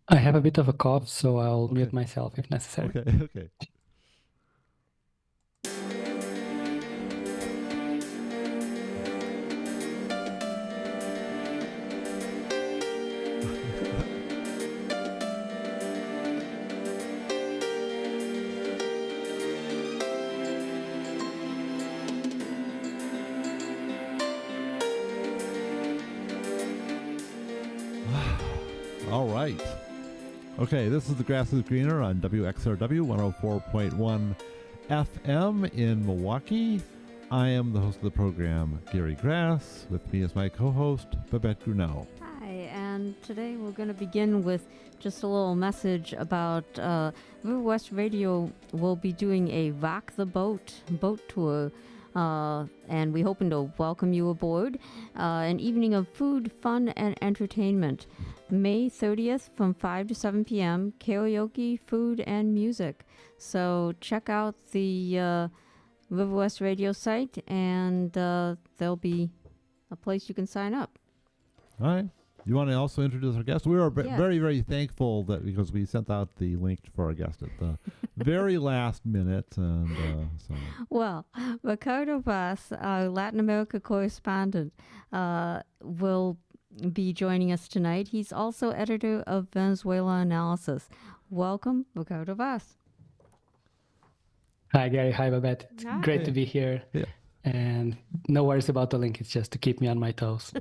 I have a bit of a cough, so I'll mute myself if necessary. Okay, okay. All right. Okay, this is the Grass is Greener on WXRW 104.1 FM in Milwaukee. I am the host of the program, Gary Grass. With me is my co-host, Babette Grunel. Hi, and today we're going to begin with just a little message about River West Radio will be doing a Rock the Boat tour. And we hoping to welcome you aboard. An evening of food, fun, and entertainment. May 30th from 5 to 7 p.m. Karaoke, food, and music. So check out the River West Radio site, and there'll be a place you can sign up. All right. You want to also introduce our guest? We are very, very thankful that because we sent out the link for our guest at the very last minute. And so. Well, Ricardo Vaz, our Latin America correspondent, will be joining us tonight. He's also editor of Venezuela Analysis. Welcome, Ricardo Vaz. Hi, Gary. Hi, Babette. It's great to be here. Yeah. And no worries about the link. It's just to keep me on my toes.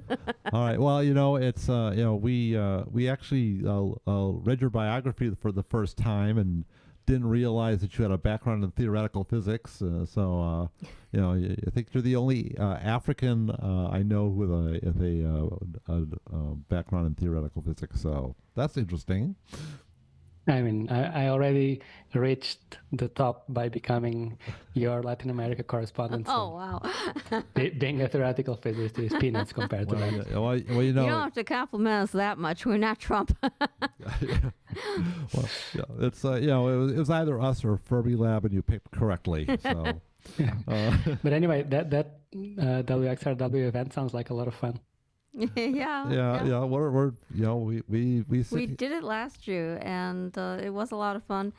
All right. Well, it's we actually read your biography for the first time and didn't realize that you had a background in theoretical physics. I think you're the only African I know with a background in theoretical physics. So that's interesting. I mean, I already reached the top by becoming your Latin America correspondent. Oh, wow. Being a theoretical physicist is peanuts compared to that. Yeah, well, you don't have to compliment us that much. We're not Trump. Well, yeah, it's it was either us or Fermi-Lab, and you picked correctly. So, but anyway, that WXRW event sounds like a lot of fun. Yeah. We're we did it last year, and it was a lot of fun.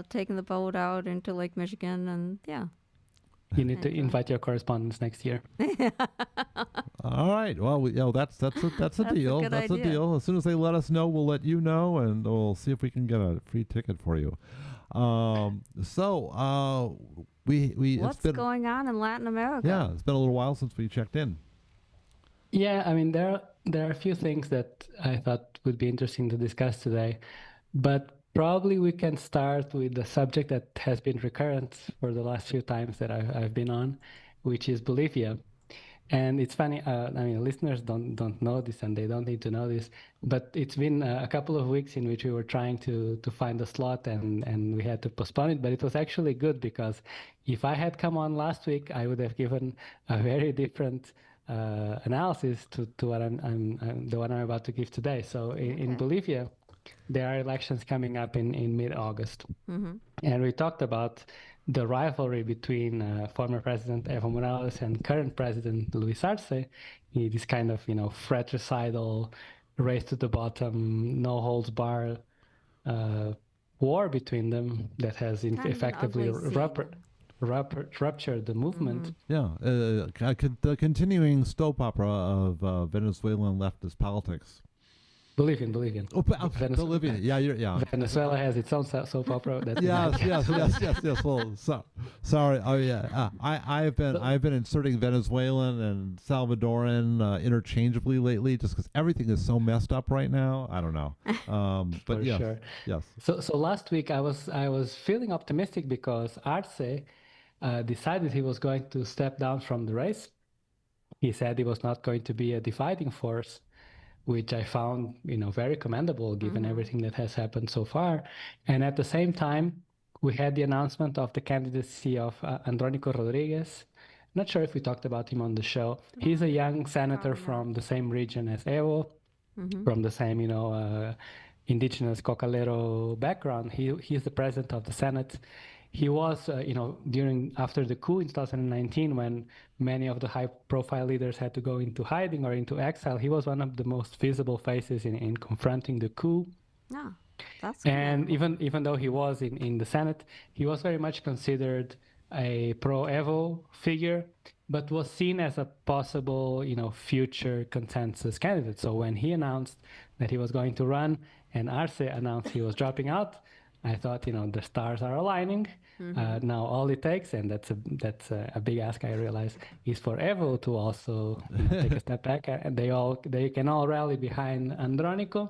Taking the boat out into Lake Michigan, and yeah. You need to invite your correspondents next year. All right. Well, that's a deal. That's a deal. As soon as they let us know, we'll let you know, and we'll see if we can get a free ticket for you. What's going on in Latin America? Yeah, it's been a little while since we checked in. Yeah, I mean, there are a few things that I thought would be interesting to discuss today, but probably we can start with the subject that has been recurrent for the last few times that I've been on, which is Bolivia. And it's funny, listeners don't know this, and they don't need to know this, but it's been a couple of weeks in which we were trying to find a slot, and we had to postpone it. But it was actually good, because if I had come on last week, I would have given a very different analysis to what I'm the one I'm about to give today. So in Bolivia, there are elections coming up in mid-August, and we talked about the rivalry between former President Evo Morales and current President Luis Arce, this kind of fratricidal, race to the bottom, no holds bar war between them that has effectively ruptured the movement. Yeah, the continuing soap opera of Venezuelan leftist politics. Bolivian. Bolivian. Yeah. Venezuela has its own soap opera. Yes. Well, sorry. Oh yeah. I've been inserting Venezuelan and Salvadoran interchangeably lately, just because everything is so messed up right now. I don't know. But yes, sure. Yes. So last week I was feeling optimistic because Arce decided he was going to step down from the race. He said he was not going to be a dividing force, which I found, very commendable given everything that has happened so far. And at the same time, we had the announcement of the candidacy of Andrónico Rodriguez. Not sure if we talked about him on the show. He's a young senator from the same region as Evo, from the same, indigenous Cocalero background. He's the president of the Senate. He was, after the coup in 2019, when many of the high-profile leaders had to go into hiding or into exile, he was one of the most visible faces in confronting the coup. Yeah, that's And commendable. even though he was in the Senate, he was very much considered a pro-Evo figure, but was seen as a possible, future consensus candidate. So when he announced that he was going to run and Arce announced he was dropping out, I thought, the stars are aligning. Now all it takes, and that's a big ask, I realize, is for Evo to also, take a step back, and they can all rally behind Andronico,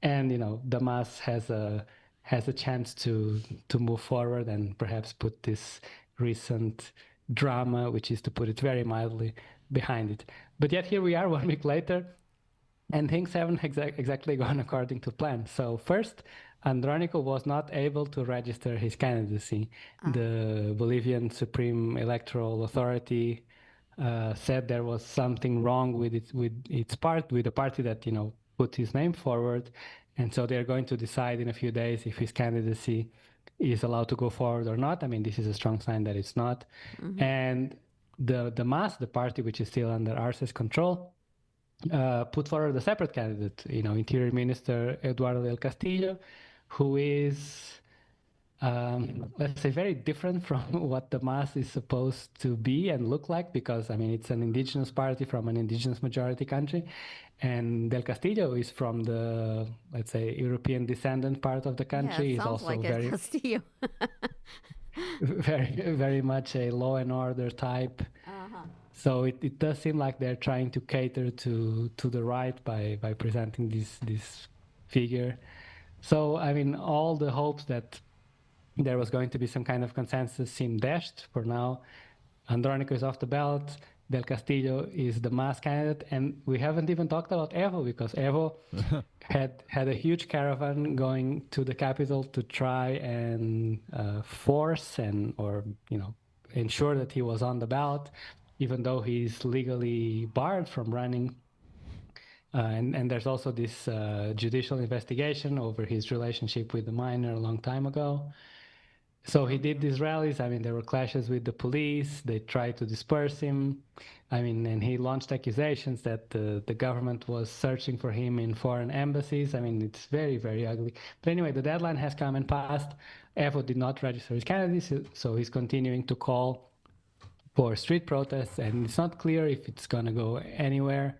and Damas has a chance to move forward and perhaps put this recent drama, which is to put it very mildly, behind it. But yet here we are 1 week later, and things haven't exactly gone according to plan. So first, Andronico was not able to register his candidacy. The Bolivian Supreme Electoral Authority said there was something wrong with the party that put his name forward, and so they're going to decide in a few days if his candidacy is allowed to go forward or not. I mean, this is a strong sign that it's not. And the MAS, the party which is still under Arce's control, put forward a separate candidate, Interior Minister Eduardo del Castillo, who is, let's say, very different from what the MAS is supposed to be and look like, because, I mean, it's an indigenous party from an indigenous majority country. And Del Castillo is from the, let's say, European descendant part of the Yeah, country. it He's sounds also like a Castillo. very much a law and order type. So it does seem like they're trying to cater to the right by presenting this figure. So I mean, all the hopes that there was going to be some kind of consensus seem dashed for now. Andronico is off the ballot. Del Castillo is the MAS candidate, and we haven't even talked about Evo, because Evo had a huge caravan going to the capital to try and force or ensure that he was on the ballot, even though he's legally barred from running. And there's also this judicial investigation over his relationship with the minor a long time ago. So he did these rallies. I mean, there were clashes with the police. They tried to disperse him. I mean, and he launched accusations that the government was searching for him in foreign embassies. I mean, it's very, very ugly. But anyway, the deadline has come and passed. Evo did not register his candidacy, so he's continuing to call for street protests, and it's not clear if it's going to go anywhere.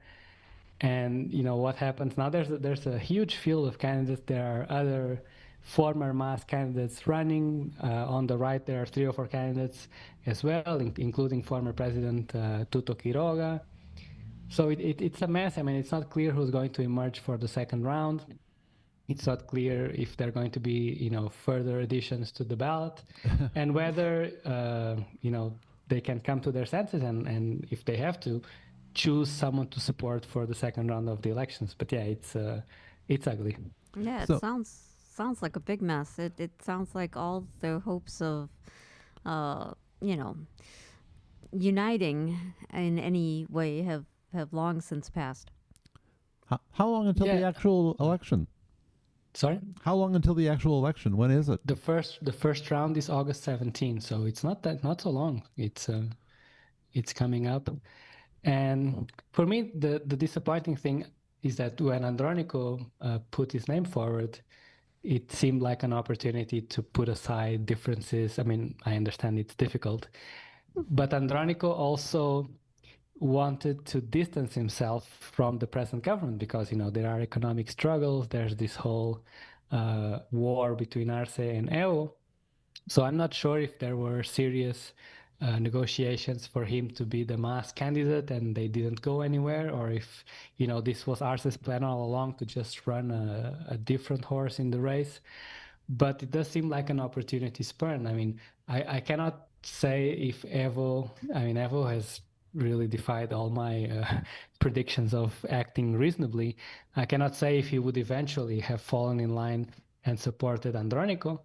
And what happens now? There's a huge field of candidates. There are other former MAS candidates running. On the right, there are 3 or 4 candidates as well, including former President Tuto Quiroga. So it's a mess. I mean, it's not clear who's going to emerge for the second round. It's not clear if there are going to be further additions to the ballot, and whether they can come to their senses and if they have to choose someone to support for the second round of the elections. But yeah, it's ugly. Yeah, it So sounds like a big mess. It sounds like all their hopes of, uh, you know, uniting in any way have long since passed. how long until the Yeah. actual election? Sorry. How long until the actual election? When is it? The first round is August 17, so it's not so long. It's coming up. And for me, the disappointing thing is that when Andronico put his name forward, it seemed like an opportunity to put aside differences. I mean, I understand it's difficult, but Andronico also wanted to distance himself from the present government because there are economic struggles. There's this whole war between Arce and EO. So I'm not sure if there were serious negotiations for him to be the MAS candidate and they didn't go anywhere, or if this was Arce's plan all along to just run a different horse in the race. But it does seem like an opportunity spurn. I mean, I cannot say if Evo has really defied all my predictions of acting reasonably. I cannot say if he would eventually have fallen in line and supported Andronico.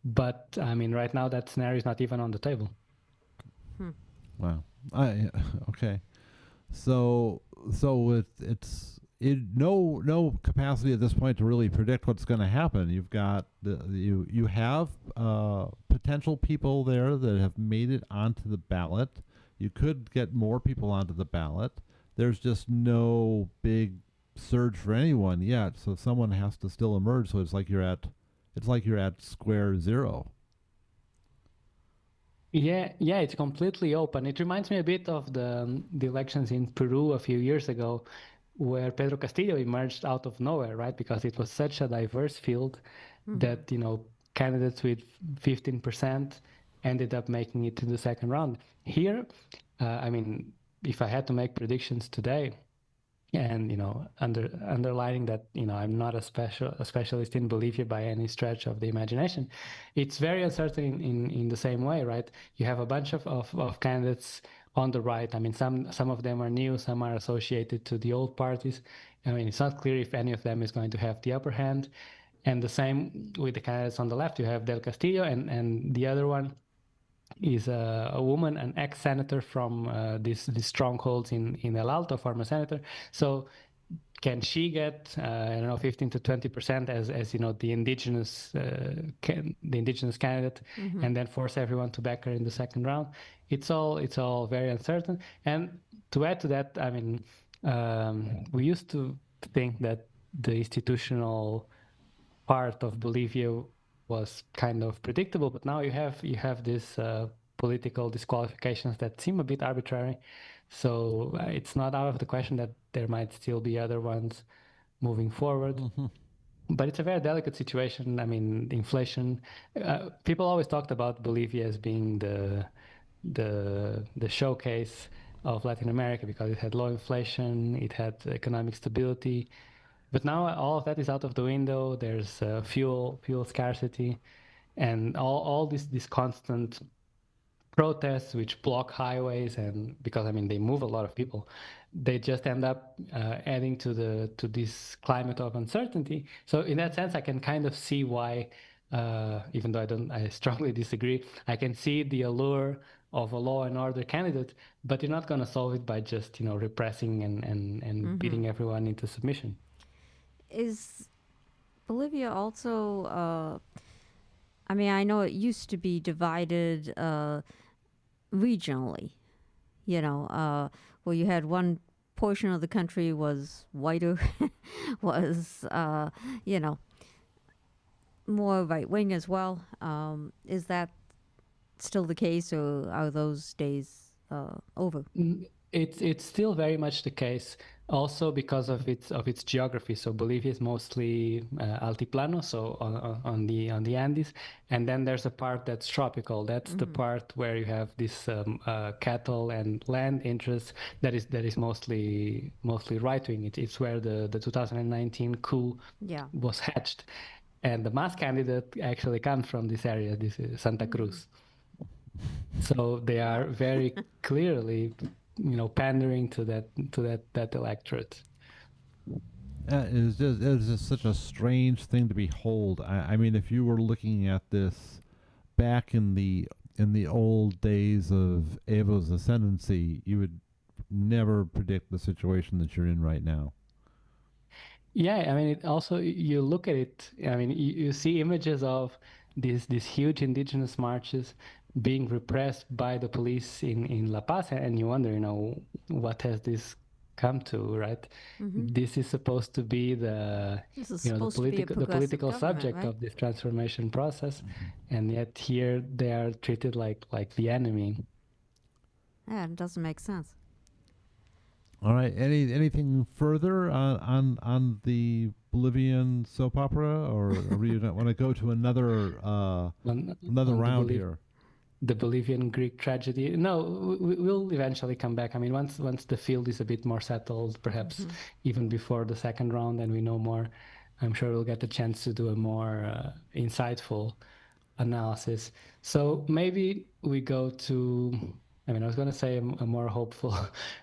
But I mean, right now that scenario is not even on the table. Wow. Okay. So no capacity at this point to really predict what's going to happen. You've got you have potential people there that have made it onto the ballot. You could get more people onto the ballot. There's just no big surge for anyone yet. So someone has to still emerge. So it's like you're at square zero. Yeah, yeah, it's completely open. It reminds me a bit of the elections in Peru a few years ago, where Pedro Castillo emerged out of nowhere, right? Because it was such a diverse field that, candidates with 15% ended up making it to the second round. Here, I mean, if I had to make predictions today, and underlining that I'm not a specialist in Bolivia by any stretch of the imagination, it's very uncertain in the same way, right? You have a bunch of candidates on the right. I mean, some of them are new, some are associated to the old parties. I mean, it's not clear if any of them is going to have the upper hand. And the same with the candidates on the left. You have Del Castillo, and the other one is a woman, an ex-senator from these strongholds in El Alto, former senator. So can she get I don't know, 15 to 20% as the indigenous the indigenous candidate, and then force everyone to back her in the second round? It's all very uncertain. And to add to that, I mean, we used to think that the institutional part of Bolivia was kind of predictable, but now you have this political disqualifications that seem a bit arbitrary. So it's not out of the question that there might still be other ones moving forward. But it's a very delicate situation. I mean, inflation. People always talked about Bolivia as being the showcase of Latin America because it had low inflation, it had economic stability. But now all of that is out of the window. There's fuel scarcity, and all this constant protests which block highways, and because I mean they move a lot of people, they just end up adding to this climate of uncertainty. So in that sense, I can kind of see why, even though I strongly disagree, I can see the allure of a law and order candidate, but you're not going to solve it by just repressing and beating everyone into submission. Is Bolivia also? I mean, I know it used to be divided regionally. Where you had one portion of the country was whiter, was you know more right wing as well. Is that still the case, or are those days over? It's still very much the case, also because of its geography. So Bolivia is mostly altiplano, so on the Andes, and then there's a part that's tropical. That's the part where you have this cattle and land interests that is mostly right wing. It's where the 2019 coup Yeah. was hatched, and the mass candidate actually comes from this area. This is Santa Cruz. So they are very clearly, pandering to that electorate. It is just such a strange thing to behold. I mean, if you were looking at this back in the old days of Evo's ascendancy, you would never predict the situation that you're in right now. Yeah, I mean, it also you look at it. I mean, you see images of these huge indigenous marches being repressed by the police in La Paz, and you wonder, what has this come to, right? This is supposed to be This is the supposed to be a political the progressive political government, subject right? of this transformation process, and yet here they are treated like the enemy. Yeah, it doesn't make sense. All right. Anything further on the Bolivian soap opera, or you want to go to another another On round here? the Bolivian Greek tragedy. No, we'll eventually come back. I mean, once the field is a bit more settled, perhaps even before the second round, and we know more, I'm sure we'll get the chance to do a more insightful analysis. So maybe we go to. I mean, I was going to say a more hopeful,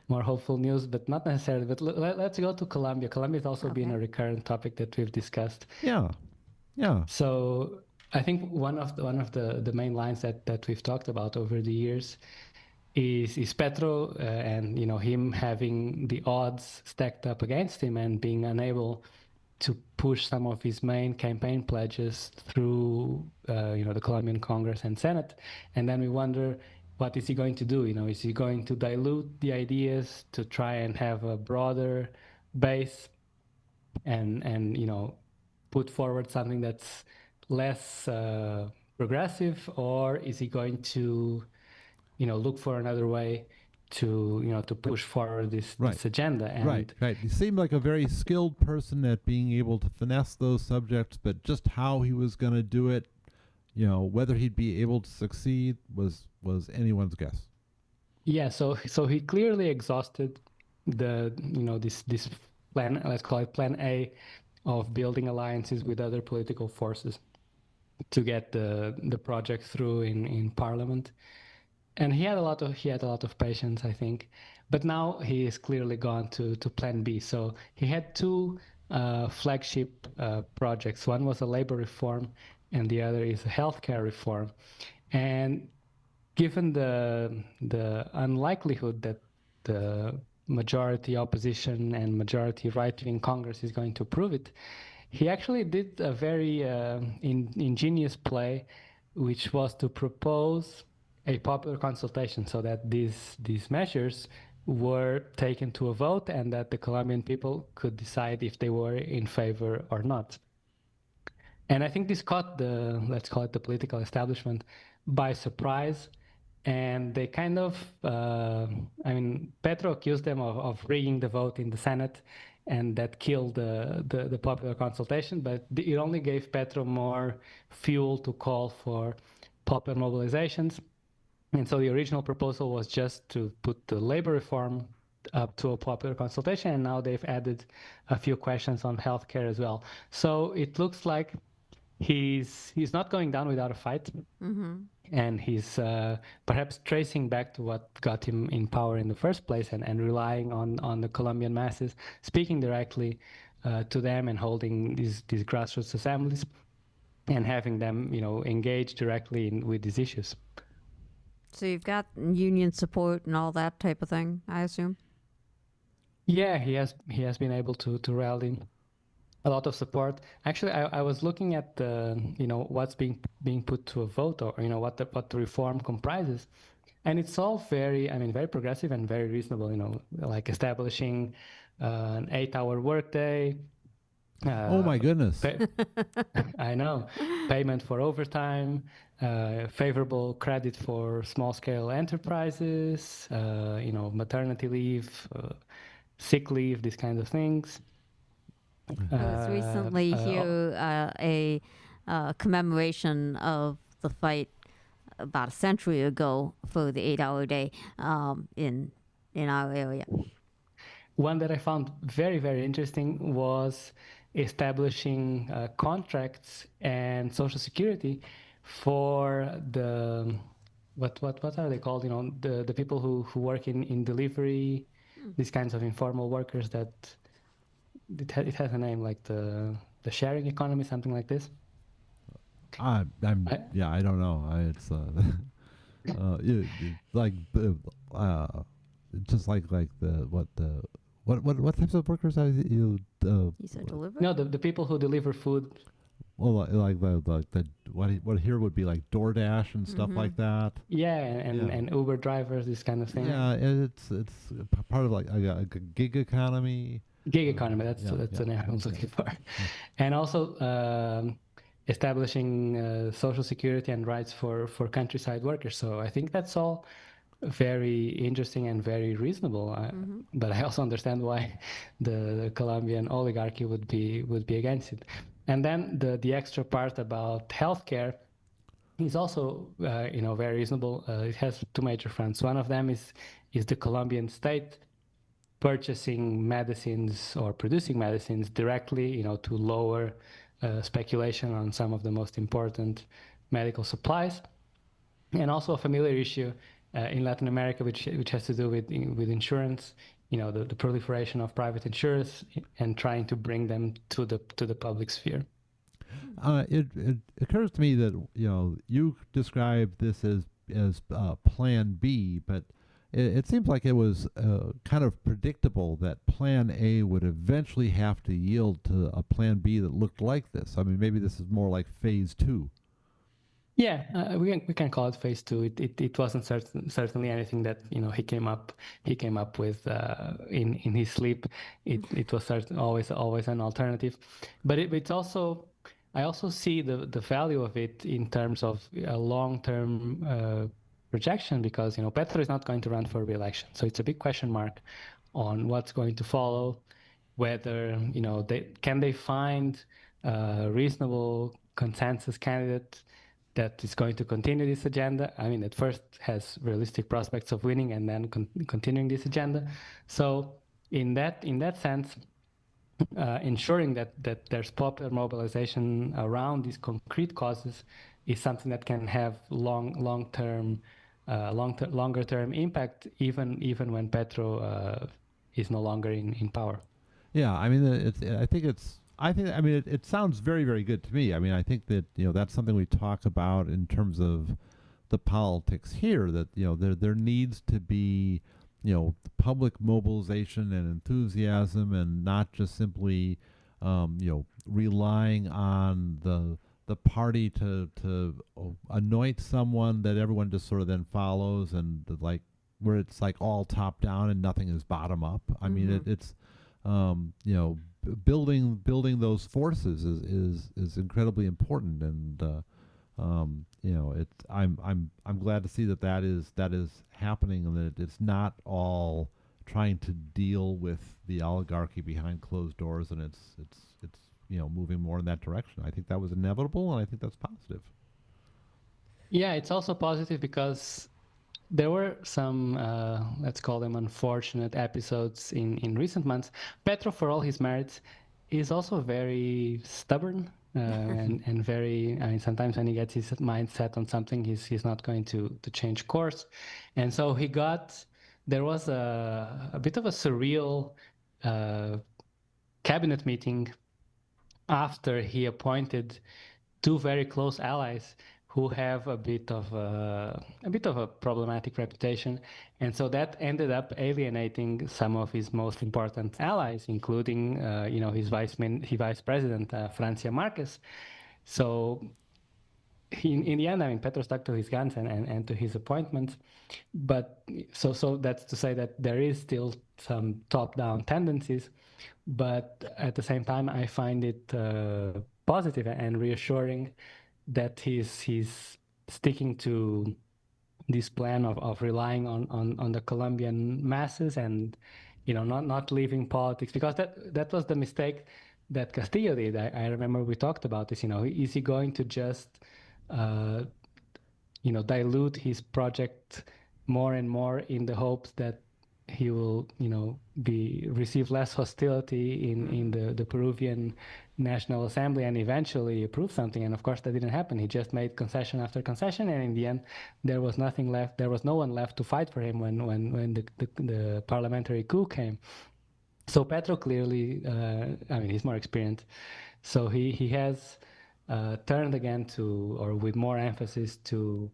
more hopeful news, but not necessarily. But let's go to Colombia. Colombia has also been Okay. a recurrent topic that we've discussed. Yeah. Yeah. So I think one of the main lines that we've talked about over the years is Petro, and him having the odds stacked up against him and being unable to push some of his main campaign pledges through the Colombian Congress and Senate. And then we wonder, what is he going to do? Is he going to dilute the ideas to try and have a broader base? and put forward something that's less progressive, or is he going to look for another way to push forward this agenda? And right. He seemed like a very skilled person at being able to finesse those subjects, but just how he was going to do it, whether he'd be able to succeed was anyone's guess. Yeah, so he clearly exhausted this plan, let's call it Plan A, of building alliances with other political forces to get the project through in Parliament. And he had a lot of patience, I think. But now he is clearly gone to Plan B. So he had two flagship projects. One was a labor reform, and the other is a healthcare reform. And given the unlikelihood that the majority opposition and majority right-wing Congress is going to approve it, he actually did a very ingenious play, which was to propose a popular consultation so that these measures were taken to a vote and that the Colombian people could decide if they were in favor or not. And I think this caught let's call it the political establishment by surprise. And they kind of, Petro accused them of rigging the vote in the Senate, and that killed the popular consultation, but it only gave Petro more fuel to call for popular mobilizations. And so the original proposal was just to put the labor reform up to a popular consultation, and now they've added a few questions on healthcare as well. So it looks like he's not going down without a fight. Mm-hmm. And he's perhaps tracing back to what got him in power in the first place, and relying on the Colombian masses, speaking directly to them and holding these grassroots assemblies and having them, engage directly with these issues. So you've got union support and all that type of thing, I assume? Yeah, he has been able to rally a lot of support. Actually, I was looking at what's being put to a vote, or what the reform comprises, and it's all very progressive and very reasonable. Like establishing an 8-hour workday. Oh my goodness! I know. Payment for overtime, favorable credit for small-scale enterprises, maternity leave, sick leave, these kinds of things. There was recently here a commemoration of the fight about a century ago for the 8-hour day in our area. One that I found very, very interesting was establishing contracts and social security for the what are they called? The people who work in delivery, these kinds of informal workers that it has a name, like the sharing economy, something like this. I don't know. It's like just like the what types of workers are you? You said delivery? No, the people who deliver food. Well, like the what here would be like DoorDash and stuff like that. Yeah, and Uber drivers, this kind of thing. Yeah, it's part of like a gig economy. Gig economy. That's the name I was looking for. And also establishing social security and rights for countryside workers. So I think that's all very interesting and very reasonable. But I also understand why the Colombian oligarchy would be against it. And then the extra part about healthcare is also very reasonable. It has two major fronts. One of them is the Colombian state purchasing medicines or producing medicines directly, to lower speculation on some of the most important medical supplies. And also a familiar issue in Latin America, which has to do with insurance, the proliferation of private insurers and trying to bring them to the public sphere. It occurs to me that you described this as Plan B, but it seems like it was kind of predictable that Plan A would eventually have to yield to a Plan B that looked like this. I mean, maybe this is more like Phase 2. Yeah, we can call it phase two. It wasn't certainly anything that he came up with in his sleep. It was always an alternative, but it's also, I also see the value of it in terms of a long-term projection, because Petro is not going to run for re-election, so it's a big question mark on what's going to follow, whether they find a reasonable consensus candidate that is going to continue this agenda. I mean, at first has realistic prospects of winning and then continuing this agenda. So in that sense, ensuring that there's popular mobilization around these concrete causes is something that can have longer term impact, even when Petro is no longer in power. Yeah, I mean, I mean, it sounds very, very good to me. I mean, I think that that's something we talk about in terms of the politics here. That there needs to be public mobilization and enthusiasm, and not just simply relying on the party to anoint someone that everyone just sort of then follows, and like where it's like all top down and nothing is bottom up. I mean, it's building those forces is incredibly important, and it's I'm glad to see that is happening, and that it's not all trying to deal with the oligarchy behind closed doors, and it's moving more in that direction. I think that was inevitable, and I think that's positive. Yeah, it's also positive because there were some, let's call them unfortunate episodes in recent months. Petro, for all his merits, is also very stubborn and very. I mean, sometimes when he gets his mind set on something, he's not going to change course, and so there was a bit of a surreal cabinet meeting after he appointed two very close allies who have a bit of a problematic reputation, and so that ended up alienating some of his most important allies, including his vice president Francia Marquez. So in the end, I mean, Petro stuck to his guns and to his appointments, but so that's to say that there is still some top-down tendencies, but at the same time, I find it positive and reassuring that he's sticking to this plan of relying on the Colombian masses, and not leaving politics, because that was the mistake that Castillo did. I remember we talked about this. Is he going to just uh, dilute his project more and more in the hopes that he will, receive less hostility in the Peruvian National Assembly and eventually approve something? And of course, that didn't happen. He just made concession after concession, and in the end, there was nothing left. There was no one left to fight for him when the parliamentary coup came. So Petro clearly, I mean, he's more experienced, so he has turned again to, or with more emphasis to,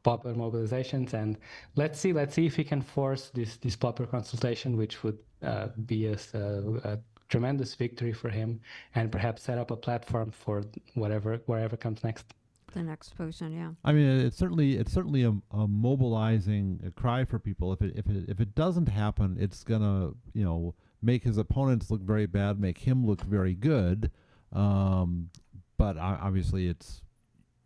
popular mobilizations, and let's see if he can force this popular consultation, which would be a tremendous victory for him, and perhaps set up a platform for wherever comes next. The next person, yeah. I mean, it's certainly a mobilizing cry for people. If it doesn't happen, it's gonna make his opponents look very bad, make him look very good. But obviously,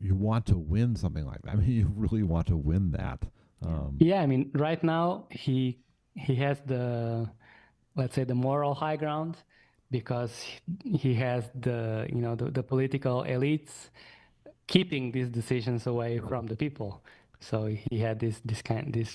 you want to win something like that. I mean, you really want to win that. Yeah, I mean, right now he has let's say, the moral high ground, because he has the political elites keeping these decisions away from the people. So he had this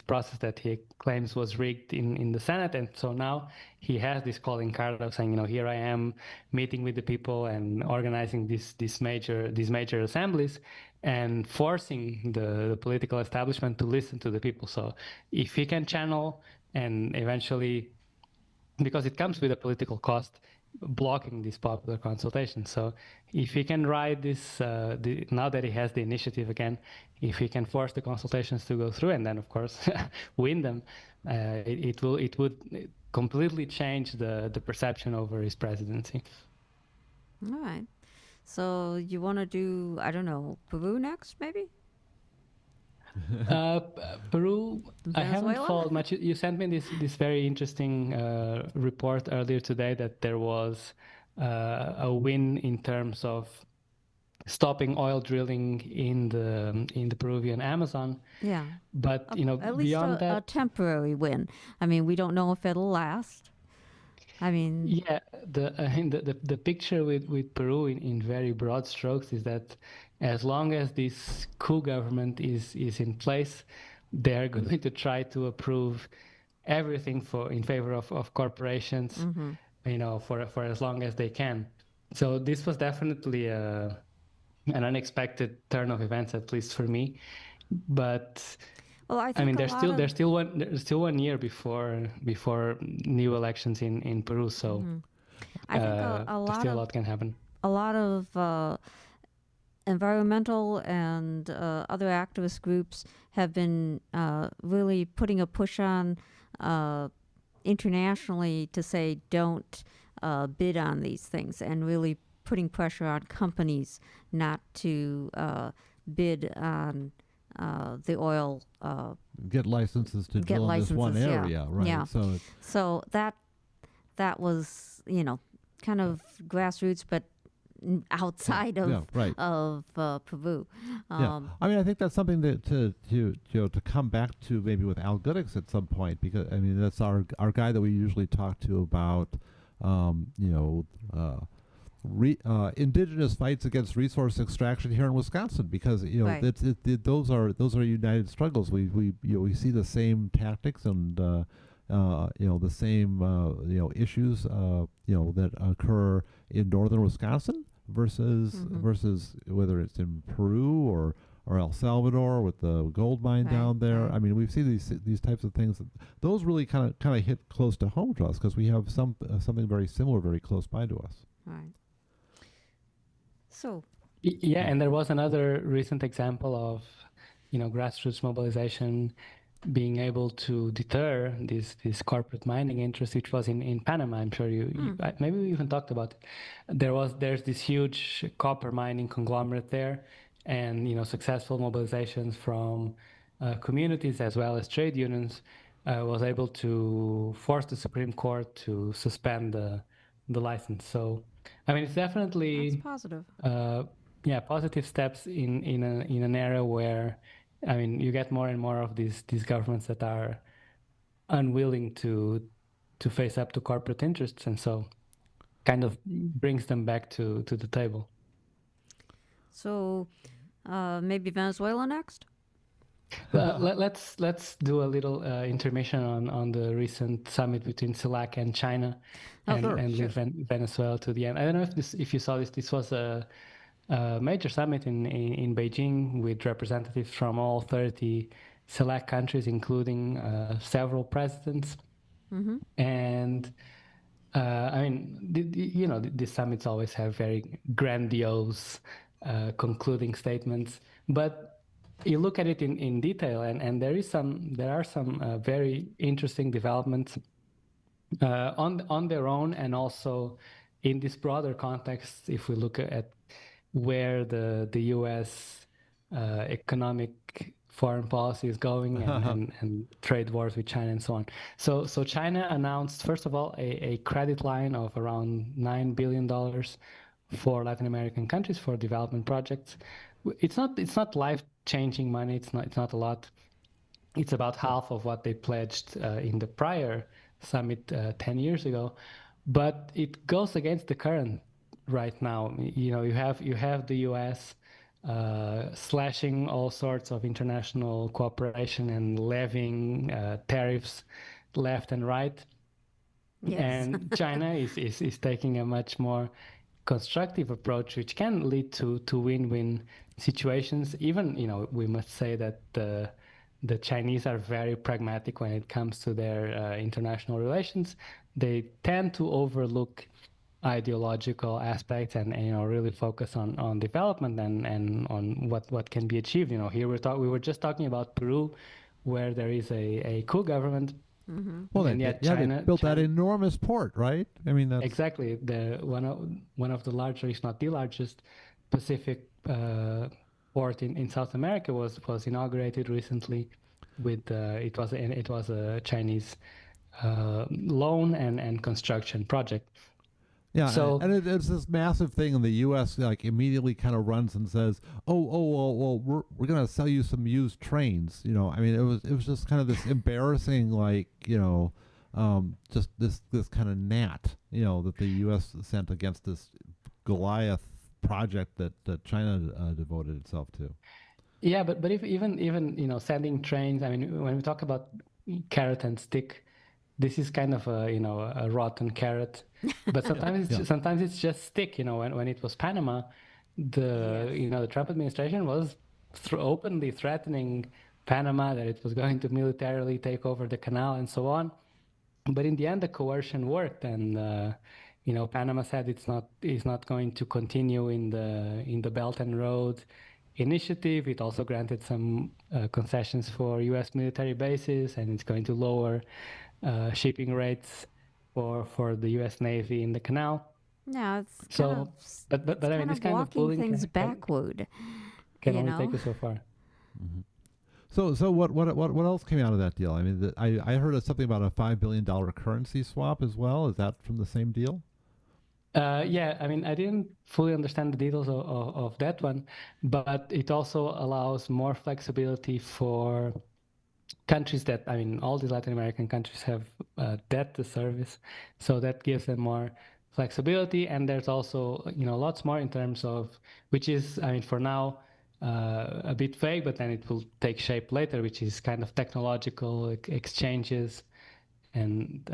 process that he claims was rigged in the Senate, and so now he has this calling card of saying, here I am meeting with the people and organizing these major assemblies and forcing the political establishment to listen to the people. So if he can channel and eventually, because it comes with a political cost, blocking this popular consultation. So if he can ride this, now that he has the initiative again, if he can force the consultations to go through and then, of course, win them, it would completely change the perception over his presidency. All right. So you want to do, I don't know, Peru next, maybe? Peru, I haven't Venezuela? followed much. You sent me this very interesting report earlier today that there was a win in terms of stopping oil drilling in the Peruvian Amazon. Yeah. But you know, At least beyond a that, temporary win. I mean, we don't know if it'll last. I mean, yeah, the picture with Peru in very broad strokes is that as long as this coup government is in place, they're going to try to approve everything for in favor of corporations, you know, for as long as they can. So this was definitely an unexpected turn of events, at least for me. But well, I I mean, think a lot of there's still 1 year before new elections in Peru. So I think there's still a lot can happen. a lot of environmental and other activist groups have been really putting a push on internationally to say don't bid on these things, and really putting pressure on companies not to bid on the oil. Get licenses to drill in this one area, right? Yeah. So So that was, you know, kind of grassroots, but outside of yeah, right. Peru. Yeah, I mean, I think that's something that to come back to maybe with Al Goodix at some point, because I mean that's our guy that we usually talk to about you know indigenous fights against resource extraction here in Wisconsin, because you know Right. those are united struggles. We you know we see the same tactics and you know the same you know issues you know that occur in northern Wisconsin versus whether it's in Peru or El Salvador with the gold mine Right, down there. right. I mean, we've seen these types of things. Those really kind of hit close to home to us because we have something very similar very close by to us. Right. So, Yeah, and there was another recent example of, you know, grassroots mobilization being able to deter this corporate mining interest, which was in Panama. I'm sure maybe we even talked about it. There's this huge copper mining conglomerate there, and you know, successful mobilizations from communities as well as trade unions was able to force the Supreme Court to suspend the license. So, I mean, it's that's definitely positive. yeah, positive steps in an area where, I mean, you get more and more of these governments that are unwilling to face up to corporate interests, and so kind of brings them back to the table. So, maybe Venezuela next? Let's do a little intermission on the recent summit between CELAC and China, Oh, and sure. leave Venezuela to the end. I don't know if you saw this. This was a major summit in Beijing with representatives from all 30 select countries, including several presidents. And I mean, you know, these summits always have very grandiose concluding statements, but you look at it in detail, and there are some very interesting developments on their own, and also in this broader context, if we look at where the U.S. Economic foreign policy is going, and trade wars with China and so on. So China announced, first of all, a credit line of around $9 billion for Latin American countries for development projects. It's not life-changing money. It's not a lot. It's about half of what they pledged in the prior summit 10 years ago, but it goes against the current right now. You know, you have the U.S. Slashing all sorts of international cooperation and levying tariffs left and right. Yes. And China is taking a much more constructive approach, which can lead to win-win situations. Even, you know, we must say that the Chinese are very pragmatic when it comes to their international relations. They tend to overlook ideological aspects, and you know, really focus on development and on what can be achieved. You know, here we were just talking about Peru, where there is a coup government, Well, And they yet China, built that China enormous port, right? I mean, that's exactly the one of the larger, if not the largest, Pacific port in South America was inaugurated recently. With it was a Chinese loan and construction project. yeah, So and it's this massive thing, in the U.S. like immediately kind of runs and says, well, we're gonna sell you some used trains. I mean, it was just kind of this embarrassing, like, just this kind of gnat, that the U.S. sent against this Goliath project that China devoted itself to. yeah, but if even sending trains, I mean, when we talk about carrot and stick, this is kind of a rotten carrot, but sometimes it's just stick. When it was Panama, the Trump administration was openly threatening Panama that it was going to militarily take over the canal and so on. But in the end, the coercion worked, and Panama said it's not going to continue in the Belt and Road initiative. It also granted some concessions for U.S. military bases, and it's going to lower shipping rates for the U.S. Navy in the canal. Yeah, it's kind of So, but I mean, kind this of kind of walking bullying things backward, can you only take know. you so far. Mm-hmm. So what else came out of that deal? I mean, I heard of something about a $5 billion currency swap as well. Is that from the same deal? Yeah, I mean, I didn't fully understand the details of that one, but it also allows more flexibility for countries that, I mean, all these Latin American countries have debt to service, so that gives them more flexibility. And there's also, lots more in terms of, which is, I mean, for now, a bit vague, but then it will take shape later, which is kind of technological exchanges and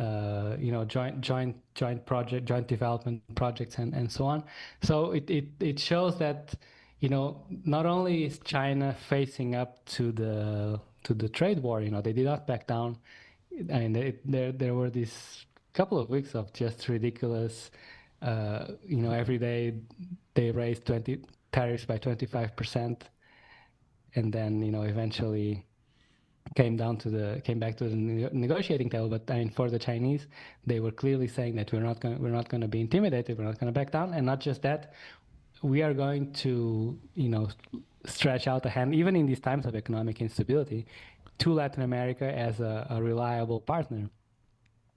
joint development projects and so on. So it shows that not only is China facing up to the trade war, they did not back down. I mean, there were these couple of weeks of just ridiculous. Every day they raised 20 tariffs by 25%, and then eventually came back to the negotiating table. But I mean, for the Chinese, they were clearly saying that we're not going to be intimidated, we're not going to back down. And not just that, we are going to stretch out a hand, even in these times of economic instability, to Latin America as a reliable partner.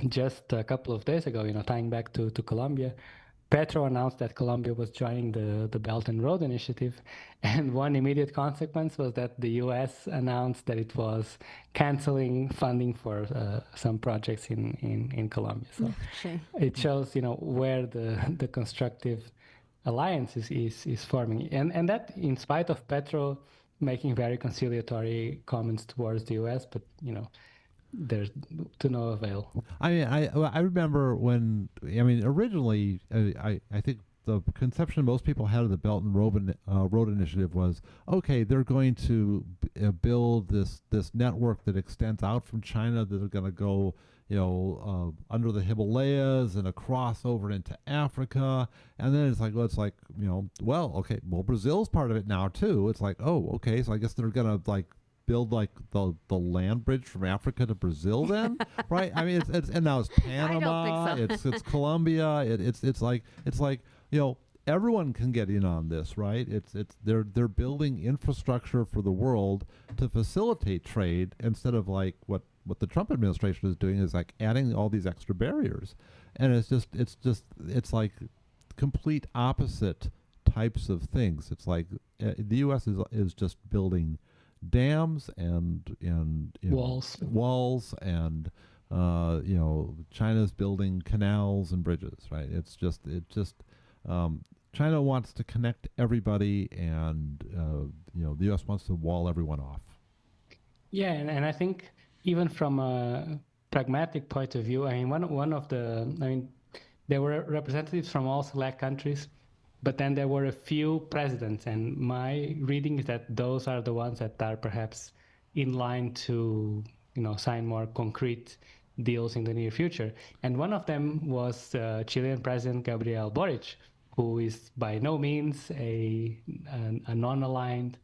Just a couple of days ago, tying back to Colombia, Petro announced that Colombia was joining the Belt and Road Initiative, and one immediate consequence was that the U.S. announced that it was canceling funding for some projects in Colombia. So it shows, where the constructive alliance is forming, and that in spite of Petro making very conciliatory comments towards the U.S., but there's to no avail. I mean, I remember when, I mean, originally, I think the conception most people had of the Belt and Road Initiative was, okay, they're going to build this network that extends out from China, that are going to go, under the Himalayas and across over into Africa. And then it's like, well, okay, well, Brazil's part of it now too. It's like, oh, okay, so I guess they're going to build the land bridge from Africa to Brazil then, right? I mean, it's and now it's Panama, I don't think so. it's Colombia, it's like everyone can get in on this, right? They're building infrastructure for the world to facilitate trade, instead of like what the Trump administration is doing, is like adding all these extra barriers. And it's like complete opposite types of things. It's like the US is just building dams and walls, and China's building canals and bridges, right? China wants to connect everybody, and the U.S. wants to wall everyone off. Yeah, and I think even from a pragmatic point of view, I mean, there were representatives from all select countries, but then there were a few presidents, and my reading is that those are the ones that are perhaps in line to sign more concrete deals in the near future. And one of them was Chilean President Gabriel Boric, who is by no means a non-aligned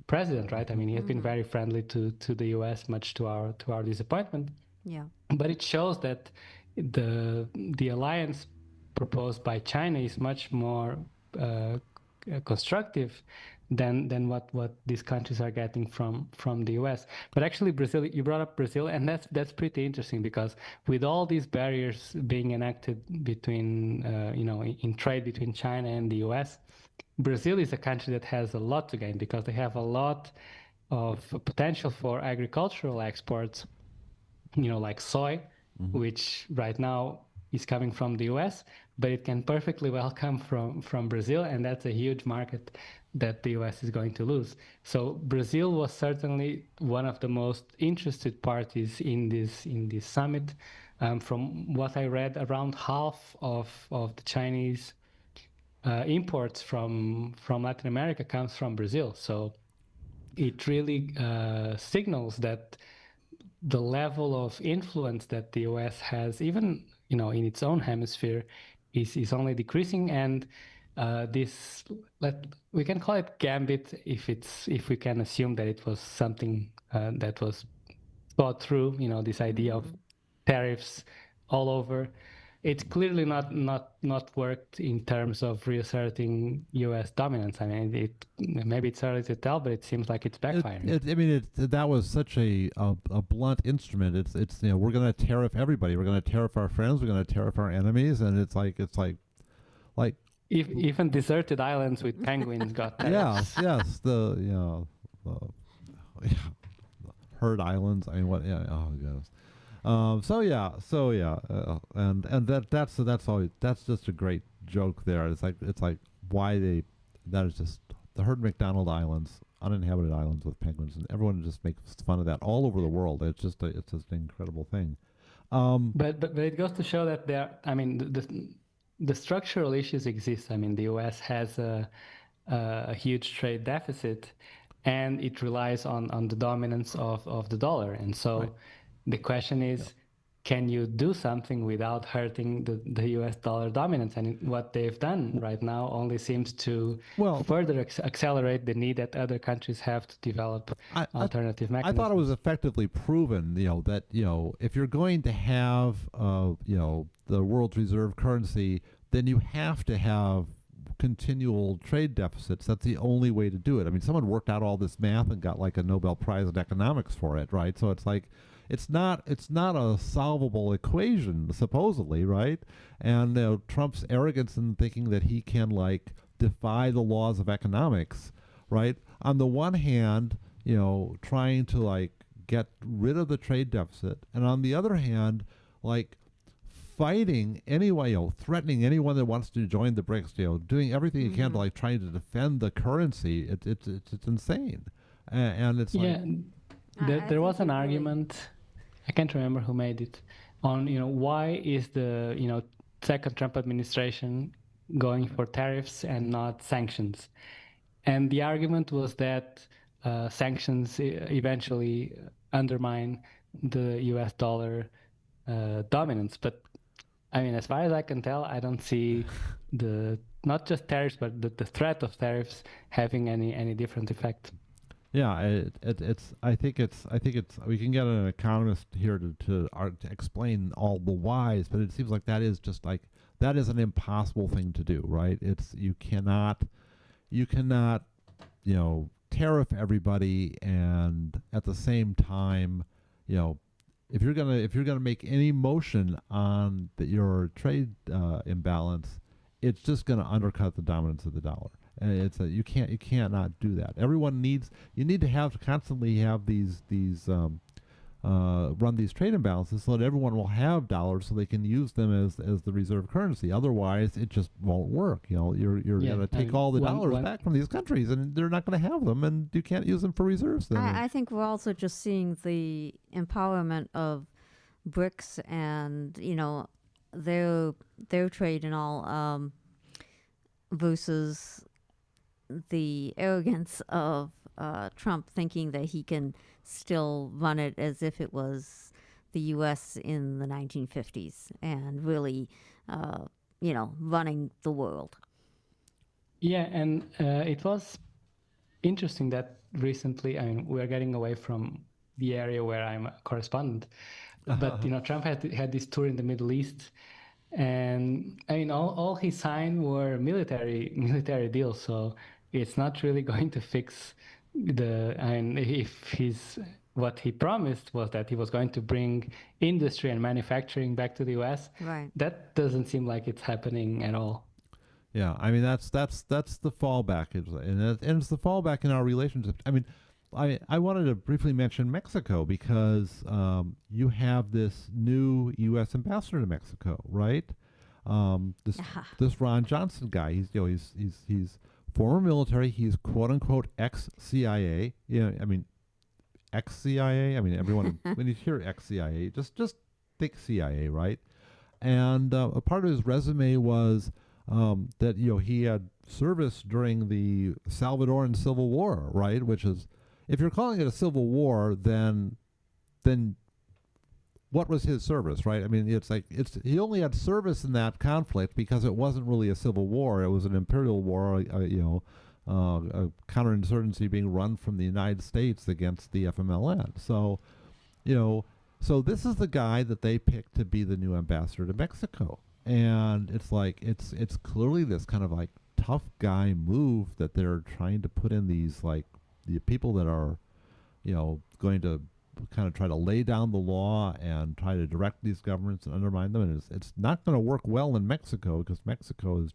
president, right? I mean, he has been very friendly to the U.S., much to our disappointment. Yeah. But it shows that the alliance proposed by China is much more constructive than what these countries are getting from the US. But actually, Brazil, you brought up Brazil, and that's pretty interesting because with all these barriers being enacted between in trade between China and the US, Brazil is a country that has a lot to gain because they have a lot of potential for agricultural exports, like soy, which right now is coming from the US, but it can perfectly well come from Brazil, and that's a huge market that the US is going to lose. So Brazil was certainly one of the most interested parties in this summit. From what I read, around half of the Chinese imports from Latin America comes from Brazil. So it really signals that the level of influence that the US has, even in its own hemisphere, is only decreasing. And this, we can call it gambit if we can assume that it was something that was thought through. This idea of tariffs all over. It's clearly not worked in terms of reasserting U.S. dominance. I mean, maybe it's early to tell, but it seems like it's backfiring. I mean, that was such a blunt instrument. It's we're going to tariff everybody. We're going to tariff our friends. We're going to tariff our enemies, and it's like If, even deserted islands with penguins got tariffs. yes, the herd islands. I mean, what? Yeah, oh goodness. And that's always just a great joke there. It's like why that is just the herd McDonald Islands, uninhabited islands with penguins, and everyone just makes fun of that all over the world. It's just an incredible thing. But it goes to show that I mean, the structural issues exist. I mean, the U.S. has a huge trade deficit, and it relies on the dominance of the dollar. And so Right. the question is, Yeah. can you do something without hurting the US dollar dominance? And what they've done right now only seems to further accelerate the need that other countries have to develop alternative mechanisms. I thought it was effectively proven, that if you're going to have the world's reserve currency, then you have to have continual trade deficits. That's the only way to do it. I mean, someone worked out all this math and got like a Nobel Prize in economics for it, right? So it's like it's not a solvable equation, supposedly, right? And Trump's arrogance in thinking that he can like defy the laws of economics, right? On the one hand, trying to like get rid of the trade deficit, and on the other hand, like fighting anyone, threatening anyone that wants to join the BRICS, doing everything you can to like trying to defend the currency. It's insane, and it's yeah. Like there was an argument. I can't remember who made it on why is the second Trump administration going for tariffs and not sanctions, and the argument was that sanctions eventually undermine the US dollar dominance. But I mean, as far as I can tell, I don't see not just tariffs, but the threat of tariffs having any different effect. Yeah, I think it's. We can get an economist here to explain all the whys, but it seems like that is an impossible thing to do, right? You cannot, tariff everybody, and at the same time, if you're gonna make any motion on your trade imbalance, it's just gonna undercut the dominance of the dollar. You can't not do that. You need to constantly have these run these trade imbalances so that everyone will have dollars so they can use them as the reserve currency. Otherwise, it just won't work. You're gonna take all the dollars back from these countries, and they're not gonna have them, and you can't use them for reserves. Then I think we're also just seeing the empowerment of BRICS and their trade and all versus the arrogance of Trump thinking that he can still run it as if it was the U.S. in the 1950s and really, running the world. Yeah, and it was interesting that recently, I mean, we are getting away from the area where I'm a correspondent, But Trump had this tour in the Middle East, and I mean all he signed were military deals. So it's not really going to fix the. I mean, if he's what he promised was that he was going to bring industry and manufacturing back to the U.S. Right. That doesn't seem like it's happening at all. Yeah, I mean that's the fallback, and it's the fallback in our relationship. I mean, I wanted to briefly mention Mexico because you have this new U.S. ambassador to Mexico, right? This Ron Johnson guy. He's former military. He's quote unquote ex CIA. I mean ex CIA. I mean everyone when you hear ex CIA, just think CIA, right? And a part of his resume was that he had service during the Salvadoran Civil War, right? Which is, if you're calling it a civil war, then what was his service, right? I mean, he only had service in that conflict because it wasn't really a civil war; it was an imperial war, a counterinsurgency being run from the United States against the FMLN. So, so this is the guy that they picked to be the new ambassador to Mexico. And it's clearly this kind of like tough guy move that they're trying to put in these like the people that are, going to kind of try to lay down the law and try to direct these governments and undermine them. And it's not going to work well in Mexico because Mexico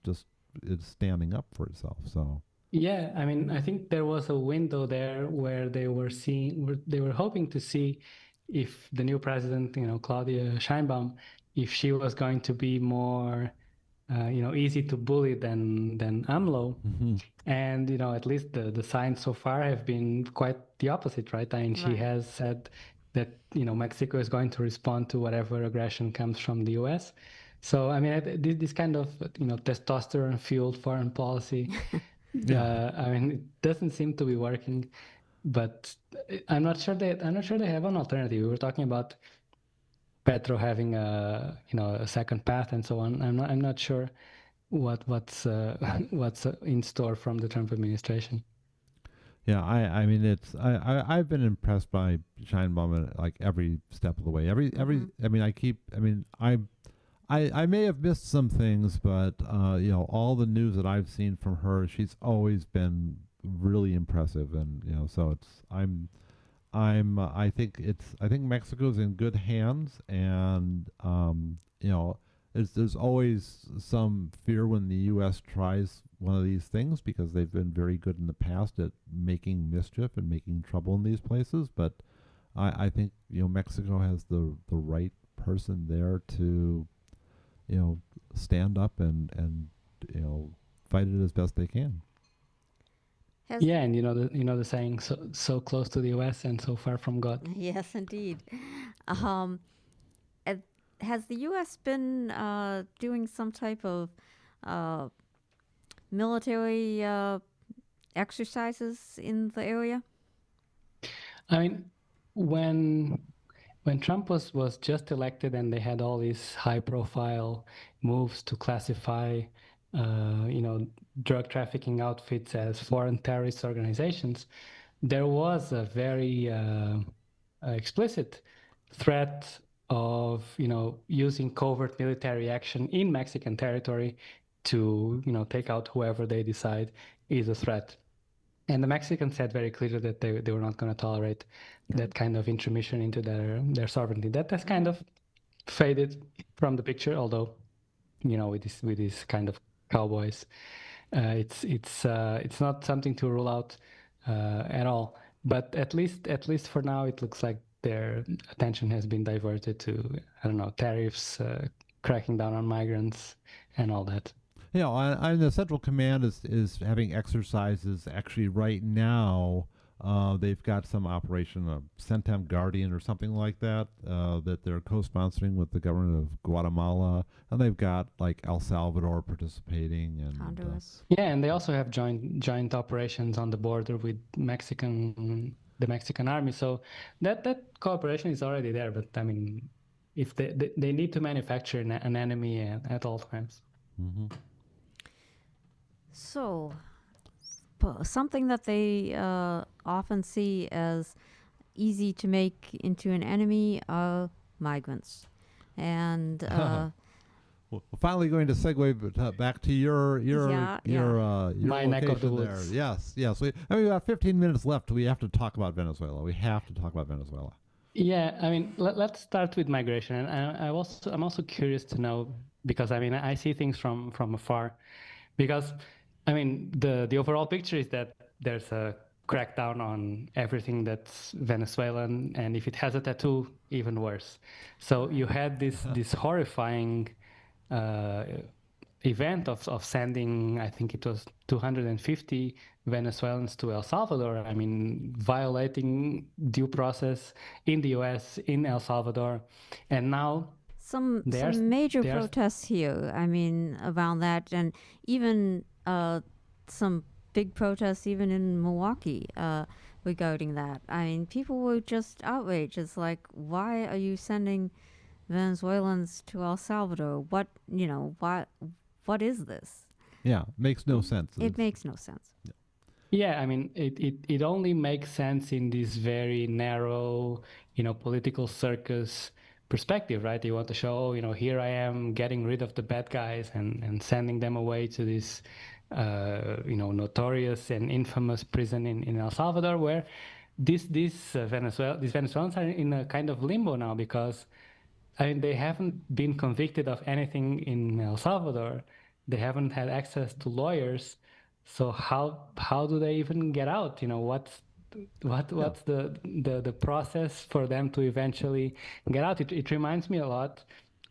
is standing up for itself. So Yeah, I mean, I think there was a window there where they were hoping to see if the new president, Claudia Sheinbaum, if she was going to be more, easy to bully than AMLO. And, at least the signs so far have been quite the opposite, right? I mean, she Right. has said that, Mexico is going to respond to whatever aggression comes from the US. So, I mean, this kind of, testosterone-fueled foreign policy, I mean, it doesn't seem to be working, but I'm not sure they have an alternative. We were talking about Petro having a second path and so on. I'm not sure what's what's in store from the Trump administration. yeah, I mean I've been impressed by Scheinbaum at like every step of the way. Every I mean I may have missed some things, but all the news that I've seen from her, she's always been really impressive, and so I think Mexico's in good hands, and there's always some fear when the U.S. tries one of these things because they've been very good in the past at making mischief and making trouble in these places. But I think Mexico has the right person there to stand up and fight it as best they can. Yeah, and the saying, so close to the U.S. and so far from God. Yes, indeed. Um, uh, has the U.S. been doing some type of uh, military exercises in the area? I mean, when Trump was just elected and they had all these high-profile moves to classify, drug trafficking outfits as foreign terrorist organizations, there was a very explicit threat of using covert military action in Mexican territory to take out whoever they decide is a threat. And the Mexicans said very clearly that they were not going to tolerate that kind of intromission into their sovereignty. That has kind of faded from the picture, although with these kind of cowboys, it's not something to rule out at all. But at least for now, it looks like their attention has been diverted to tariffs, cracking down on migrants, and all that. The Central Command is having exercises actually right now. They've got some operation, Centem Guardian or something like that, that they're co-sponsoring with the government of Guatemala, and they've got like El Salvador participating and Honduras. Yeah, and they also have joint operations on the border with the Mexican army. So that cooperation is already there. But I mean, if they need to manufacture an enemy at all times. So, something that they often see as easy to make into an enemy migrants. And We're finally going to segue back to your My neck of the location there. woods. Yes, yes. We have 15 minutes left. We have to talk about Venezuela. We have to talk about Venezuela. Yeah, I mean, let's start with migration, and I'm also curious to know, because I mean I see things from afar, because I mean the overall picture is that there's a crackdown on everything that's Venezuelan, and if it has a tattoo, even worse. So you had this horrifying uh, event of sending, I think it was 250 Venezuelans to El Salvador. I mean, violating due process in the U.S., in El Salvador, and now some there's major protests here. I mean, around that, and even some big protests even in Milwaukee regarding that. I mean, people were just outraged. It's like, why are you sending Venezuelans to El Salvador? What is this? Yeah, makes no sense. It makes no sense. Yeah, I mean, it only makes sense in this very narrow, political circus perspective, right? You want to show, here I am getting rid of the bad guys and sending them away to this, notorious and infamous prison in El Salvador, where these Venezuelans are in a kind of limbo now, because I mean, they haven't been convicted of anything in El Salvador. They haven't had access to lawyers. So how do they even get out? What's the process for them to eventually get out? It reminds me a lot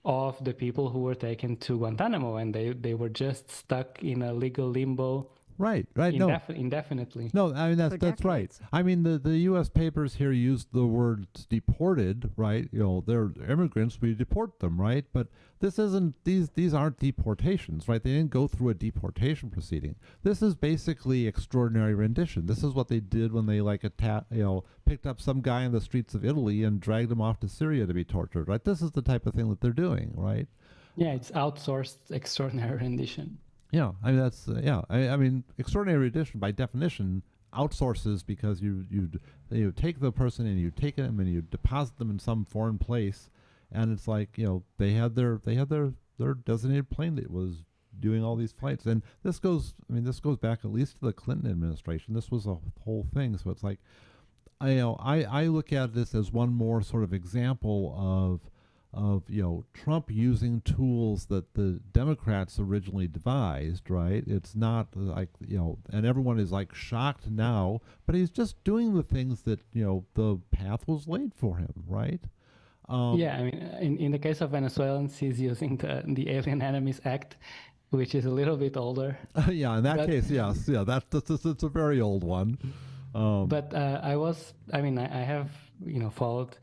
of the people who were taken to Guantanamo, and they were just stuck in a legal limbo. Right. No, indefinitely. no. I mean that's right. I mean the U.S. papers here use the word deported, right? They're immigrants. We deport them, right? But this isn't. These aren't deportations, right? They didn't go through a deportation proceeding. This is basically extraordinary rendition. This is what they did when they picked up some guy in the streets of Italy and dragged him off to Syria to be tortured, right? This is the type of thing that they're doing, right? Yeah, it's outsourced extraordinary rendition. Yeah, I mean that's I mean, extraordinary rendition by definition outsources, because you take the person and you take them and you deposit them in some foreign place, and it's like they had their designated plane that was doing all these flights, and this goes back at least to the Clinton administration. This was a whole thing, so it's like I look at this as one more sort of example of Trump using tools that the Democrats originally devised, right? It's not like and everyone is like shocked now, but he's just doing the things that the path was laid for him, right? Yeah, I mean, in the case of Venezuelans, he's using the Alien Enemies Act, which is a little bit older. Yeah, in that case, yes, yeah, that's a very old one. But I have followed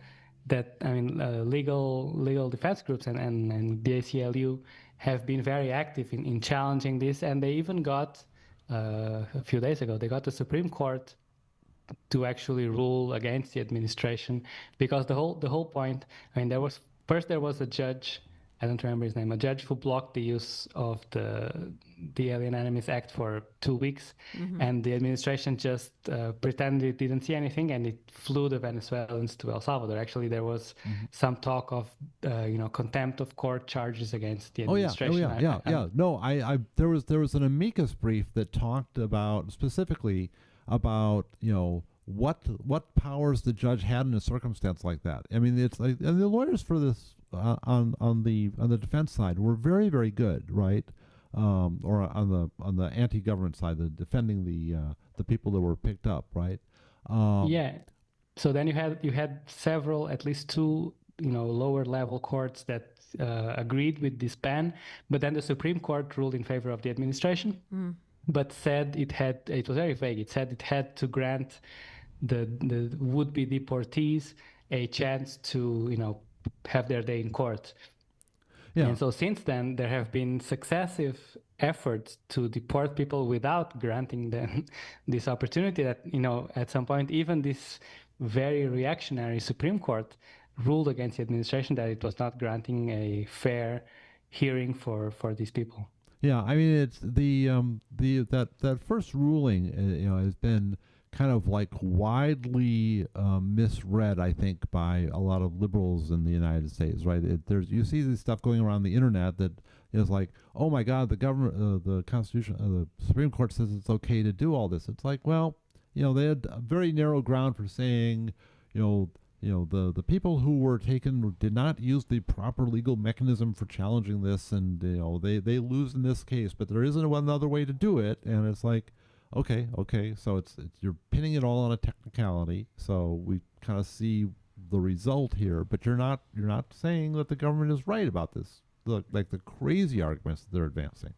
that. I mean, legal defense groups and the ACLU have been very active in challenging this, and they even got a few days ago they got the Supreme Court to actually rule against the administration, because the whole point. I mean, there was a judge. I don't remember his name. A judge who blocked the use of the Alien Enemies Act for 2 weeks, and the administration just pretended it didn't see anything, and it flew the Venezuelans to El Salvador. Actually, there was some talk of contempt of court charges against the administration. No, there was an amicus brief that talked about specifically about what powers the judge had in a circumstance like that. I mean, it's like, and the lawyers for this on the defense side were very, very good, right? Or on the anti-government side, the defending the people that were picked up, right? Yeah. So then you had several, at least two, lower level courts that agreed with this ban, but then the Supreme Court ruled in favor of the administration, but said it was very vague. It said it had to grant the would-be deportees a chance to have their day in court. Yeah. And so since then, there have been successive efforts to deport people without granting them this opportunity. That at some point, even this very reactionary Supreme Court ruled against the administration that it was not granting a fair hearing for these people. Yeah, I mean, it's that first ruling has been kind of like widely misread, I think, by a lot of liberals in the United States, right? You see this stuff going around the internet that is like, oh my God, the government, the Constitution, the Supreme Court says it's okay to do all this. It's like, well, they had a very narrow ground for saying, the people who were taken did not use the proper legal mechanism for challenging this, and they lose in this case, but there isn't one other way to do it, and it's like, okay, so it's you're pinning it all on a technicality, so we kind of see the result here, but you're not saying that the government is right about this, like the crazy arguments that they're advancing,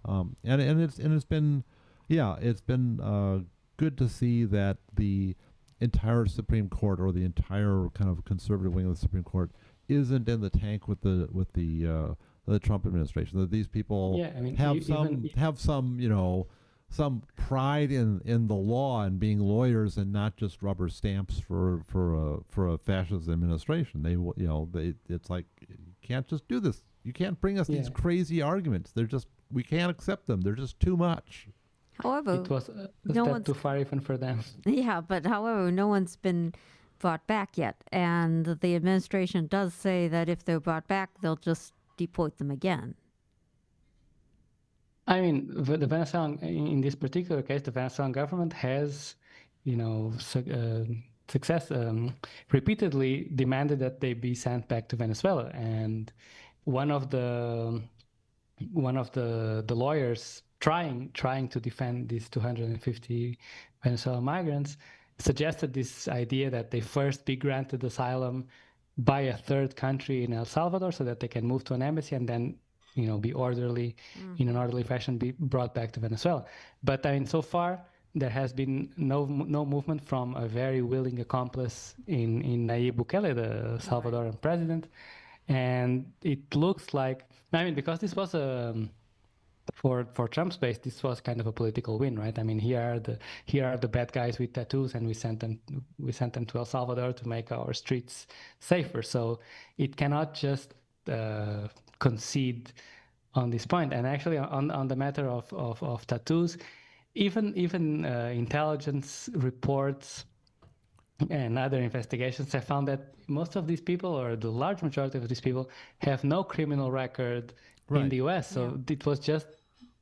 and it's been, it's been good to see that the entire Supreme Court, or the entire kind of conservative wing of the Supreme Court, isn't in the tank with the Trump administration. That these people have some pride in the law and being lawyers, and not just rubber stamps for a fascist administration. It's like, you can't just do this. You can't bring us these crazy arguments. We can't accept them. They're just too much. However, it was a step too far even for them. Yeah, but however, no one's been brought back yet. And the administration does say that if they're brought back, they'll just deport them again. I mean, the Venezuelan, in this particular case, the Venezuelan government has, repeatedly demanded that they be sent back to Venezuela. And one of the lawyers trying to defend these 250 Venezuelan migrants suggested this idea that they first be granted asylum by a third country in El Salvador, so that they can move to an embassy and then be orderly, in an orderly fashion, be brought back to Venezuela. But I mean, so far there has been no movement from a very willing accomplice in Nayib Bukele, the Salvadoran president. And it looks like, I mean, because this was for Trump's base, this was kind of a political win, right? I mean, here are the bad guys with tattoos, and we sent them to El Salvador to make our streets safer. So it cannot just concede on this point. And actually, on the matter of tattoos, even intelligence reports and other investigations have found that most of these people, or the large majority of these people, have no criminal record in the US. So it was just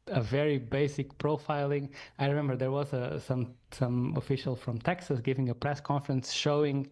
a very basic profiling. I remember there was some official from Texas giving a press conference showing,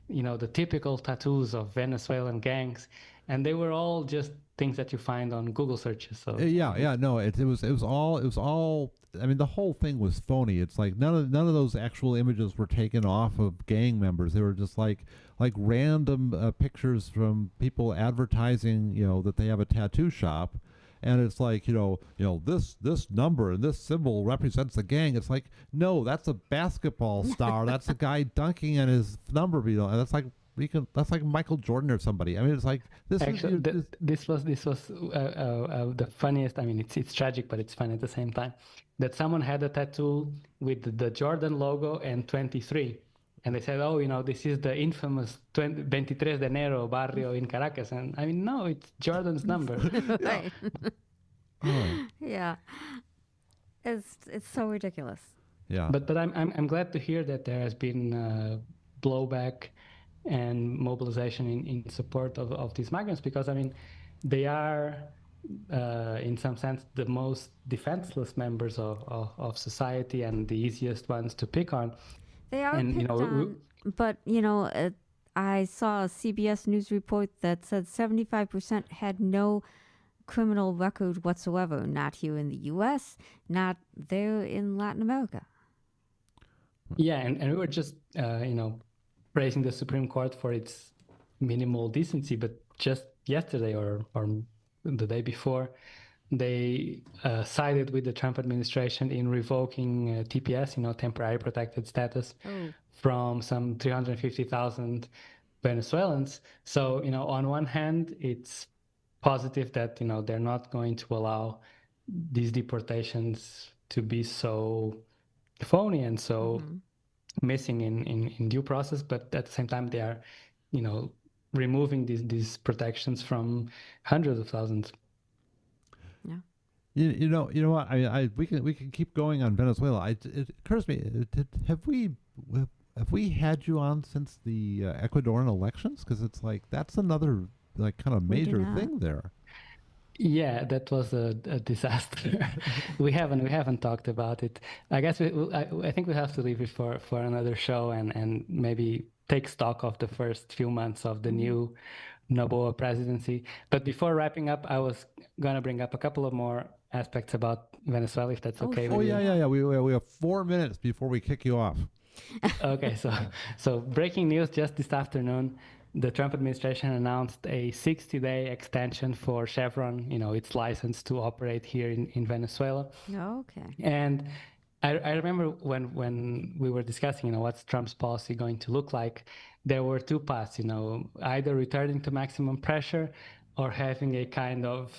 the typical tattoos of Venezuelan gangs, and they were all just things that you find on Google searches. So no, it was all. I mean, the whole thing was phony. It's like none of those actual images were taken off of gang members. They were just like random pictures from people advertising, that they have a tattoo shop, and it's like, this number and this symbol represents the gang. It's like, no, that's a basketball star. That's a guy dunking and his number, and that's like. That's like Michael Jordan or somebody. I mean, it's like this. Actually, this was the funniest. I mean, it's tragic, but it's funny at the same time. That someone had a tattoo with the Jordan logo and 23, and they said, "Oh, this is the infamous 23 de enero barrio in Caracas." And I mean, no, it's Jordan's number. Right. Yeah. It's so ridiculous. Yeah. But I'm glad to hear that there has been blowback and mobilization in support of these migrants, because I mean, they are in some sense the most defenseless members of society and the easiest ones to pick on. They are picked on, but I saw a CBS News report that said 75% had no criminal record whatsoever, not here in the U.S., not there in Latin America. Yeah, and we were just praising the Supreme Court for its minimal decency, but just yesterday or the day before, they sided with the Trump administration in revoking TPS, temporary protected status, from some 350,000 Venezuelans. So, on one hand, it's positive that, they're not going to allow these deportations to be so phony and so missing in due process, but at the same time they are removing these protections from hundreds of thousands. You know what? We can keep going on Venezuela. It occurs to me, have we had you on since the Ecuadorian elections? Because it's like that's another like kind of We do major not. thing there. Yeah, that was a disaster. We haven't talked about it. I guess I think we have to leave it for another show and maybe take stock of the first few months of the new Noboa presidency. But before wrapping up, I was gonna bring up a couple of more aspects about Venezuela, if that's Oh, okay Oh with sure. you. yeah. We have 4 minutes before we kick you off. Okay, so breaking news just this afternoon, the Trump administration announced a 60-day extension for Chevron, its license to operate here in Venezuela. Okay. And I remember when we were discussing, what's Trump's policy going to look like, there were two paths, either returning to maximum pressure or having a kind of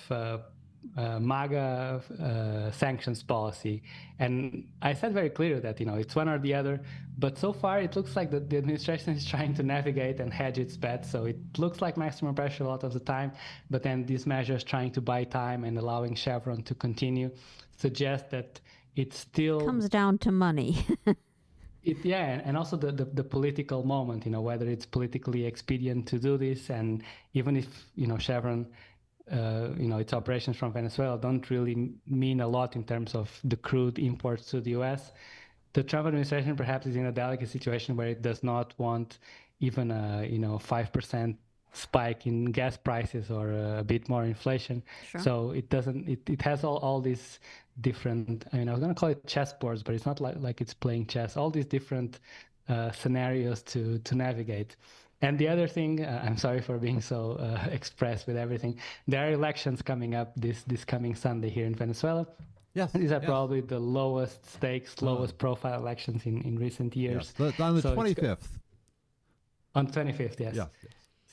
MAGA sanctions policy. And I said very clearly that, it's one or the other. But so far, it looks like the administration is trying to navigate and hedge its bets. So it looks like maximum pressure a lot of the time. But then these measures trying to buy time and allowing Chevron to continue suggest that it's still Comes down to money. and also the political moment, whether it's politically expedient to do this, and even if Chevron, its operations from Venezuela don't really mean a lot in terms of the crude imports to the U.S. The Trump administration perhaps is in a delicate situation where it does not want even a 5% spike in gas prices or a bit more inflation. Sure. So it doesn't. It has all these different. I mean, I was going to call it chessboards, but it's not like it's playing chess. All these different scenarios to navigate. And the other thing, I'm sorry for being so express with everything. There are elections coming up this coming Sunday here in Venezuela. Yes. These are yes. probably the lowest stakes, lowest profile elections in recent years. Yes. On the So 25th. On 25th, yes. Yes.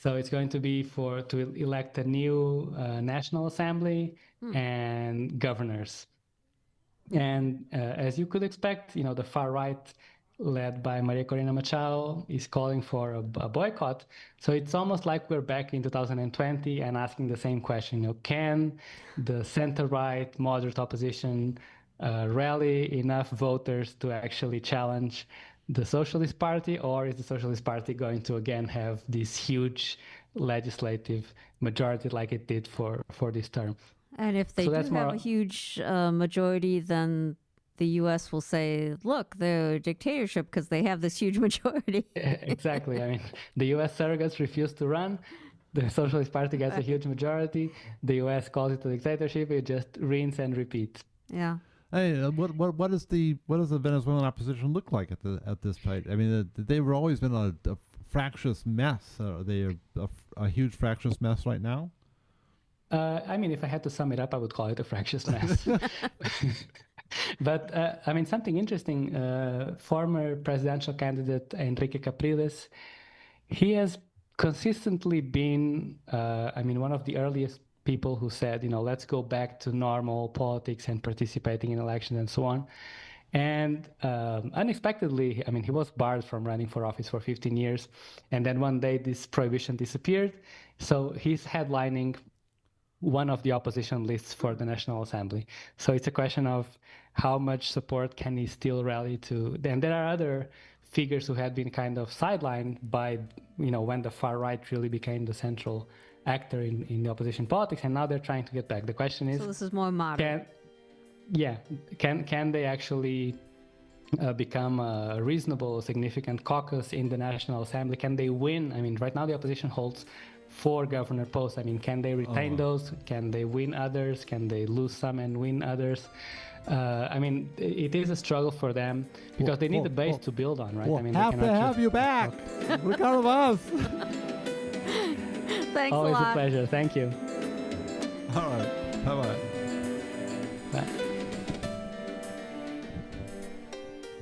So it's going to be to elect a new National Assembly and governors. And as you could expect, the far right, led by Maria Corina Machado, is calling for a boycott. So it's almost like we're back in 2020 and asking the same question. Can the center-right moderate opposition rally enough voters to actually challenge the Socialist Party, or is the Socialist Party going to again have this huge legislative majority like it did for this term? And if they So do that's have more a huge majority, then the U.S. will say, look, they're a dictatorship because they have this huge majority. exactly. I mean, the U.S. surrogates refuse to run. The Socialist Party gets a huge majority. The U.S. calls it a dictatorship. It just rinse and repeat. Yeah. Hey, what does the Venezuelan opposition look like at this point? I mean, they've always been a fractious mess. Are they a huge fractious mess right now? I mean, if I had to sum it up, I would call it a fractious mess. But I mean, something interesting. Former presidential candidate Enrique Capriles, he has consistently been, one of the earliest people who said, let's go back to normal politics and participating in elections and so on. And unexpectedly, I mean, he was barred from running for office for 15 years. And then one day this prohibition disappeared. So he's headlining one of the opposition lists for the National Assembly. So it's a question of how much support can he still rally to. And there are other figures who had been kind of sidelined by, when the far right really became the central actor in the opposition politics, and now they're trying to get back. The question is, So this is more moderate. Can they actually become a reasonable, significant caucus in the National Assembly? Can they win? I mean, right now the opposition holds 4 governor posts. I mean, can they retain those? Can they win others? Can they lose some and win others? I mean, it is a struggle for them because they need a base to build on, right? We'll I mean, have to have you back, Ricardo Vaz. Thanks Always a lot. a pleasure. Thank you. All right. Bye-bye. Bye.